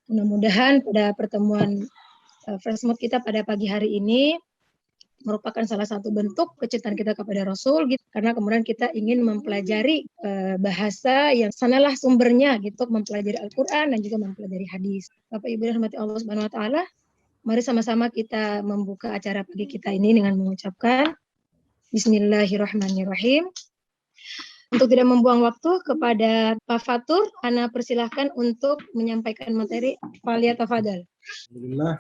Mudah-mudahan pada pertemuan Fresh Mood kita pada pagi hari ini merupakan salah satu bentuk kecintaan kita kepada Rasul, gitu. Karena kemudian kita ingin mempelajari bahasa yang sanalah sumbernya, gitu, mempelajari Al-Quran dan juga mempelajari hadis. Bapak Ibu rahmati Allah Subhanahu Wa Taala, mari sama-sama kita membuka acara pagi kita ini dengan mengucapkan Bismillahirrahmanirrahim. Untuk tidak membuang waktu kepada Pak Fatur, Ana persilahkan untuk menyampaikan materi. Falyatafadhal. Alhamdulillah.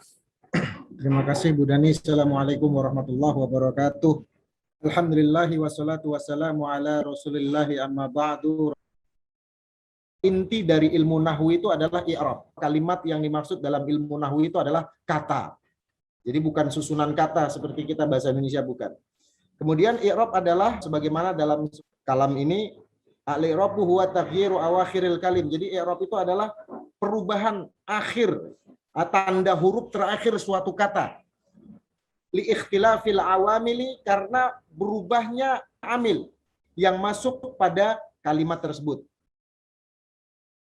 Terima kasih Bu Dani. Assalamualaikum warahmatullahi wabarakatuh. Alhamdulillahi wassalatu wassalamu ala rasulillahi amma ba'du. Inti dari ilmu nahwu itu adalah i'rab. Kalimat yang dimaksud dalam ilmu nahwu itu adalah kata. Jadi bukan susunan kata seperti kita bahasa Indonesia, bukan. Kemudian i'rab adalah sebagaimana dalam kalam ini, al-i'rabu huwa taghyiru awakhiril kalim. Jadi i'rab itu adalah perubahan akhir, tanda huruf terakhir suatu kata. Li ikhtilafil awamili, karena berubahnya amil yang masuk pada kalimat tersebut.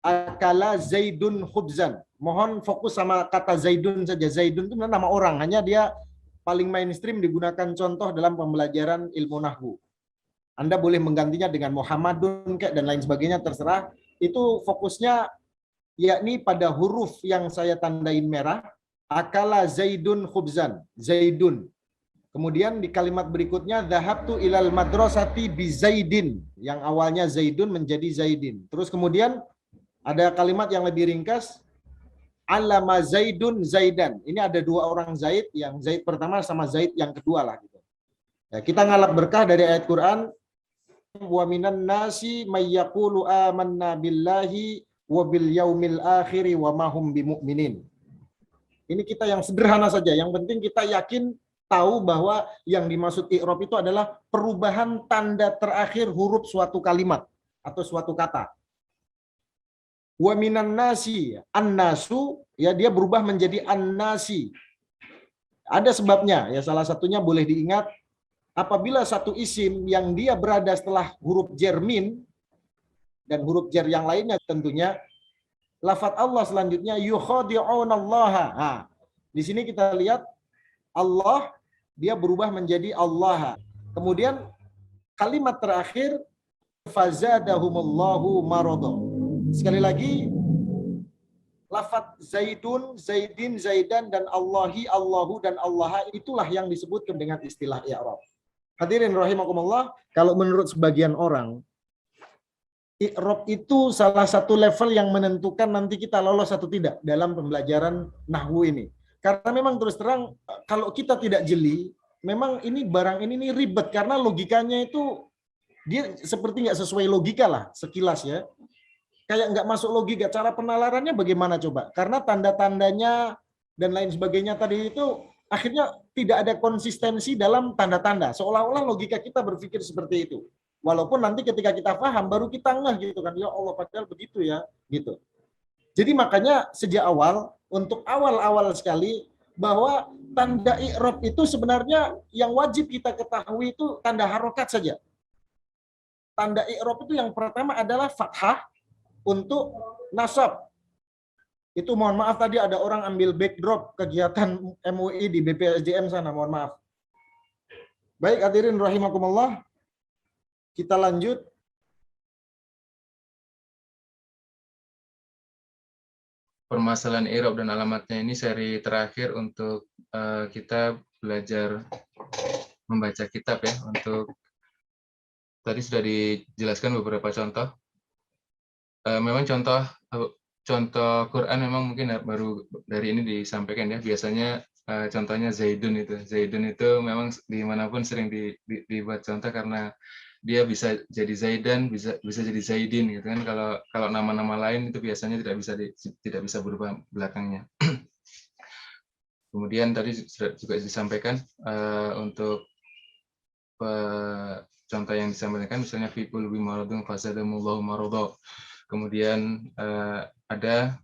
Akala Zaidun khubzan. Mohon fokus sama kata Zaidun saja. Zaidun itu nama orang, hanya dia paling mainstream digunakan contoh dalam pembelajaran ilmu nahwu. Anda boleh menggantinya dengan Muhammadun dan lain sebagainya, terserah. Itu fokusnya yakni pada huruf yang saya tandain merah. Akala Zaidun khubzan. Zaidun. Kemudian di kalimat berikutnya, dhahabtu ilal madrasati bi Zaidin. Yang awalnya Zaidun menjadi Zaidin. Terus kemudian ada kalimat yang lebih ringkas, Allama Zaidun Zaidan. Ini ada dua orang Zaid, yang Zaid pertama sama Zaid yang kedua lah. Gitu. Ya, kita ngalap berkah dari ayat Quran, wa minan nasi may yaqulu amanna billahi wa bil yaumil akhiri wa ma hum bimumin. Ini kita yang sederhana saja, yang penting kita yakin tahu bahwa yang dimaksud i'rab itu adalah perubahan tanda terakhir huruf suatu kalimat atau suatu kata. Wa minan nasi, an-nasu, ya dia berubah menjadi an-nasi. Ada sebabnya, ya salah satunya boleh diingat, apabila satu isim yang dia berada setelah huruf jar min dan huruf jar yang lainnya tentunya, lafaz Allah selanjutnya yukhadi'unallaha. Nah, di sini kita lihat Allah dia berubah menjadi Allah. Kemudian kalimat terakhir fazadahumullahu maradha. Sekali lagi, lafaz Zaidun, Zaidin, Zaidan, dan Allahi, Allahu, dan Allah, itulah yang disebutkan dengan istilah i'rab. Hadirin rahimakumullah, kalau menurut sebagian orang, i'rab itu salah satu level yang menentukan nanti kita lolos atau tidak dalam pembelajaran nahwu ini. Karena memang terus terang, kalau kita tidak jeli, memang ini barang ini ribet, karena logikanya itu, dia seperti nggak sesuai logika lah, sekilas ya. Kayak nggak masuk logika, cara penalarannya bagaimana coba? Karena tanda-tandanya dan lain sebagainya tadi itu akhirnya tidak ada konsistensi dalam tanda-tanda. Seolah-olah logika kita berpikir seperti itu. Walaupun nanti ketika kita paham baru kita ngeh gitu kan, ya Allah padahal begitu ya, gitu. Jadi makanya sejak awal, untuk awal-awal sekali, bahwa tanda i'rab itu sebenarnya yang wajib kita ketahui itu tanda harokat saja. Tanda i'rab itu yang pertama adalah fathah, untuk nasab. Itu mohon maaf tadi ada orang ambil backdrop kegiatan MUI di BPSDM sana, mohon maaf. Baik hadirin rahimakumullah, kita lanjut. Permasalahan i'rab dan alamatnya ini seri terakhir untuk kita belajar membaca kitab ya. Untuk tadi sudah dijelaskan beberapa contoh. Memang contoh Quran memang mungkin baru dari ini disampaikan ya. Biasanya contohnya Zaidun itu memang dimanapun sering dibuat contoh karena dia bisa jadi Zaidan, bisa jadi Zaidin gitu kan. Kalau nama-nama lain itu biasanya tidak bisa berubah belakangnya. Kemudian tadi juga disampaikan untuk contoh yang disampaikan misalnya fi qulubi maradun fazadahumullahu maradha. Kemudian ada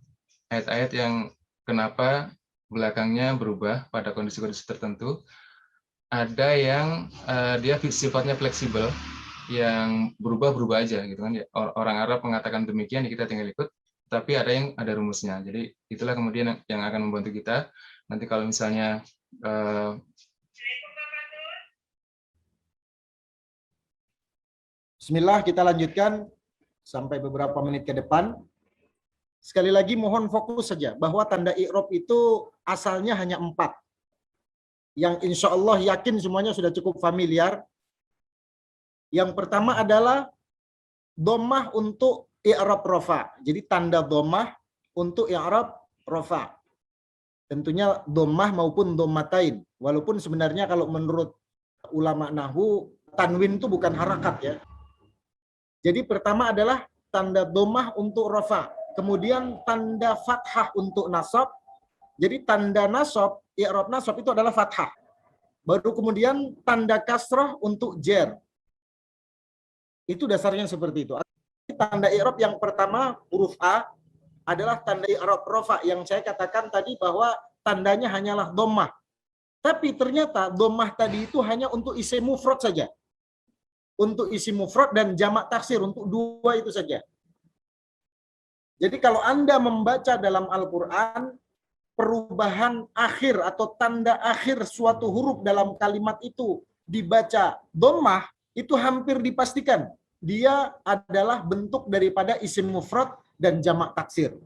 ayat-ayat yang kenapa belakangnya berubah pada kondisi-kondisi tertentu. Ada yang dia sifatnya fleksibel, yang berubah-berubah aja gitu kan. Orang Arab mengatakan demikian, kita tinggal ikut. tapi ada rumusnya. Jadi itulah kemudian yang akan membantu kita. Nanti kalau misalnya Bismillah, kita lanjutkan sampai beberapa menit ke depan. Sekali lagi mohon fokus saja bahwa tanda i'rab itu asalnya hanya 4. Yang insya Allah yakin semuanya sudah cukup familiar. Yang pertama adalah dhammah untuk i'rab rafa. Jadi tanda dhammah untuk i'rab rafa. Tentunya dhammah maupun dhammatain. Walaupun sebenarnya kalau menurut ulama nahwu tanwin itu bukan harakat ya. Jadi pertama adalah tanda dhammah untuk rafa. Kemudian tanda fathah untuk nasab. Jadi tanda nasab, i'rab nasab itu adalah fathah. Baru kemudian tanda kasrah untuk jar. Itu dasarnya seperti itu. Tanda i'rab yang pertama huruf A adalah tanda i'rab rafa yang saya katakan tadi bahwa tandanya hanyalah dhammah. Tapi ternyata dhammah tadi itu hanya untuk isim mufrad saja. Untuk isim mufrad dan jamak taksir, untuk 2 itu saja. Jadi kalau Anda membaca dalam Al-Quran, perubahan akhir atau tanda akhir suatu huruf dalam kalimat itu dibaca dhammah, itu hampir dipastikan dia adalah bentuk daripada isim mufrad dan jamak taksir.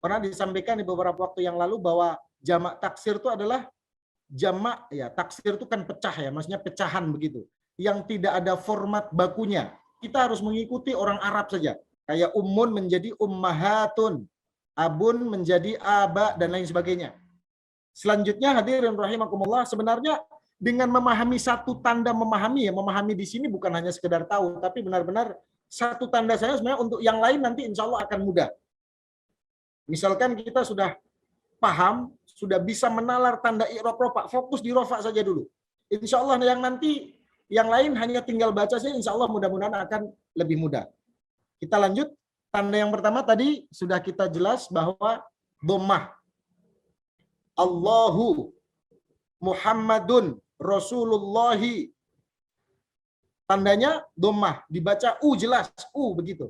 Pernah disampaikan di beberapa waktu yang lalu bahwa jamak taksir itu adalah jamak, ya taksir itu kan pecah ya, maksudnya pecahan begitu, yang tidak ada format bakunya. Kita harus mengikuti orang Arab saja. Kayak ummun menjadi ummahatun, abun menjadi aba, dan lain sebagainya. Selanjutnya hadirin rahimakumullah, sebenarnya dengan memahami satu tanda memahami, ya memahami di sini bukan hanya sekedar tahu, tapi benar-benar satu tanda saya sebenarnya untuk yang lain nanti insya Allah akan mudah. Misalkan kita sudah paham, sudah bisa menalar tanda i'rab rafa, fokus di rafa saja dulu. Insya Allah yang nanti yang lain hanya tinggal baca saja, insya Allah mudah-mudahan akan lebih mudah. Kita lanjut. Tanda yang pertama tadi sudah kita jelas bahwa dhammah. Allahu Muhammadun Rasulullahi. Tandanya dhammah, dibaca U jelas, U begitu.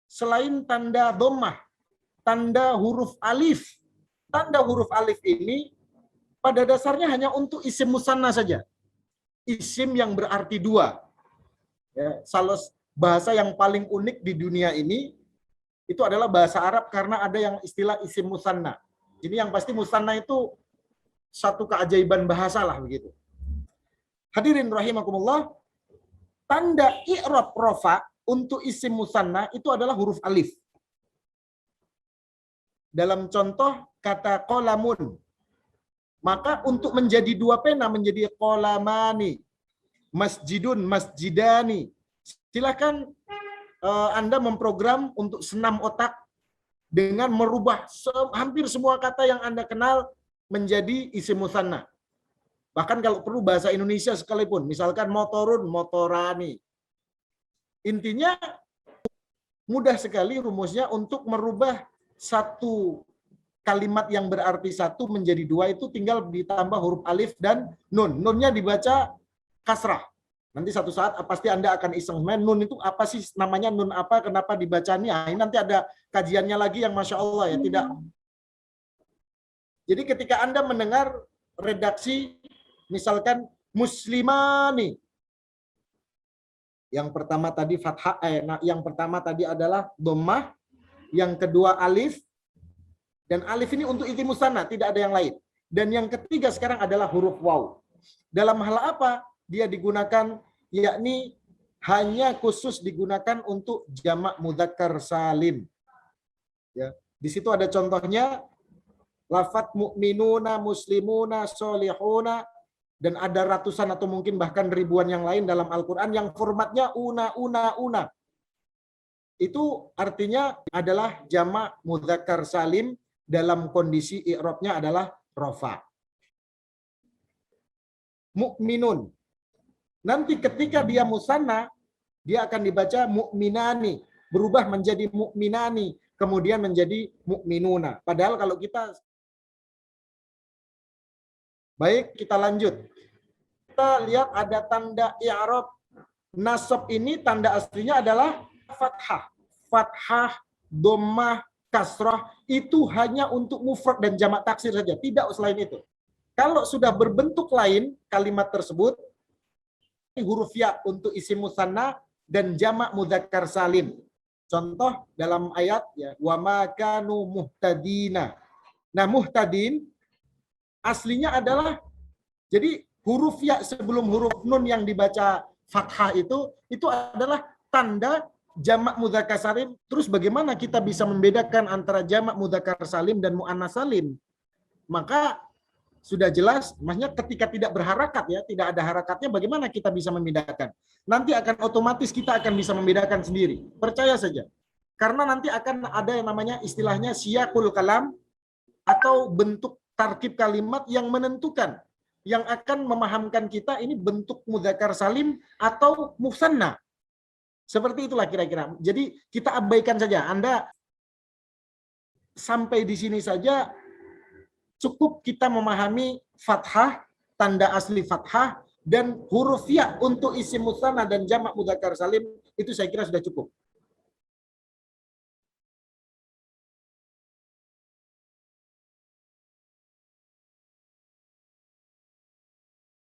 Selain tanda dhammah, tanda huruf alif. Tanda huruf alif ini pada dasarnya hanya untuk isim musanna saja. Isim yang berarti 2. Ya, salah bahasa yang paling unik di dunia ini itu adalah bahasa Arab karena ada yang istilah isim musanna. Jadi yang pasti musanna itu satu keajaiban bahasa lah begitu. Hadirin rahimakumullah, tanda i'rab rafa untuk isim musanna itu adalah huruf alif. Dalam contoh kata qalamun, maka untuk menjadi 2 pena menjadi qalamani, masjidun, masjidani. Silakan Anda memprogram untuk senam otak dengan merubah hampir semua kata yang Anda kenal menjadi isim musanna. Bahkan kalau perlu bahasa Indonesia sekalipun, misalkan motorun, motorani. Intinya mudah sekali rumusnya untuk merubah satu kalimat yang berarti 1 menjadi 2 itu tinggal ditambah huruf alif dan nun. Nunnya dibaca kasrah. Nanti satu saat pasti Anda akan iseng, nun itu apa sih namanya, nun apa, kenapa dibacanya? Ini nanti ada kajiannya lagi yang Masya Allah ya. Tidak. Jadi ketika Anda mendengar redaksi misalkan muslimani, yang pertama tadi fathah, yang pertama tadi adalah dhammah, yang kedua alif, dan alif ini untuk isim musanna, tidak ada yang lain. Dan yang ketiga sekarang adalah huruf waw. Dalam hal apa dia digunakan? Yakni hanya khusus digunakan untuk jamak mudzakkar salim. Ya, di situ ada contohnya lafadz mukminuna, muslimuna, solihuna, dan ada ratusan atau mungkin bahkan ribuan yang lain dalam Al-Quran yang formatnya una. Itu artinya adalah jamak mudzakkar salim dalam kondisi i'rabnya adalah rafa. Mukminun. Nanti ketika dia musanna, dia akan dibaca mukminani, berubah menjadi mukminani, kemudian menjadi mukminuna. Padahal kalau kita baik, kita lanjut. Kita lihat ada tanda i'rab Nasab ini tanda aslinya adalah fathah. Fathah, dhammah, kasrah itu hanya untuk mufrad dan jamak taksir saja, tidak selain itu. Kalau sudah berbentuk lain kalimat tersebut, huruf ya untuk isim musanna dan jamak mudzakkar salim. Contoh dalam ayat ya, wa ma kanu muhtadina. Nah, muhtadin aslinya adalah, jadi huruf ya sebelum huruf nun yang dibaca fathah itu adalah tanda jamak mudzakkar salim. Terus bagaimana kita bisa membedakan antara jamak mudzakkar salim dan muannas salim? Maka sudah jelas, maksudnya ketika tidak berharakat ya, tidak ada harakatnya, bagaimana kita bisa membedakan? Nanti akan otomatis kita akan bisa membedakan sendiri. Percaya saja. Karena nanti akan ada yang namanya istilahnya siyaqul kalam atau bentuk tarkib kalimat yang menentukan, yang akan memahamkan kita ini bentuk mudzakkar salim atau musanna. Seperti itulah kira-kira. Jadi kita abaikan saja. Anda sampai di sini saja cukup kita memahami fathah, tanda asli fathah, dan huruf ya untuk isim musanna dan jamak mudzakkar salim, itu saya kira sudah cukup.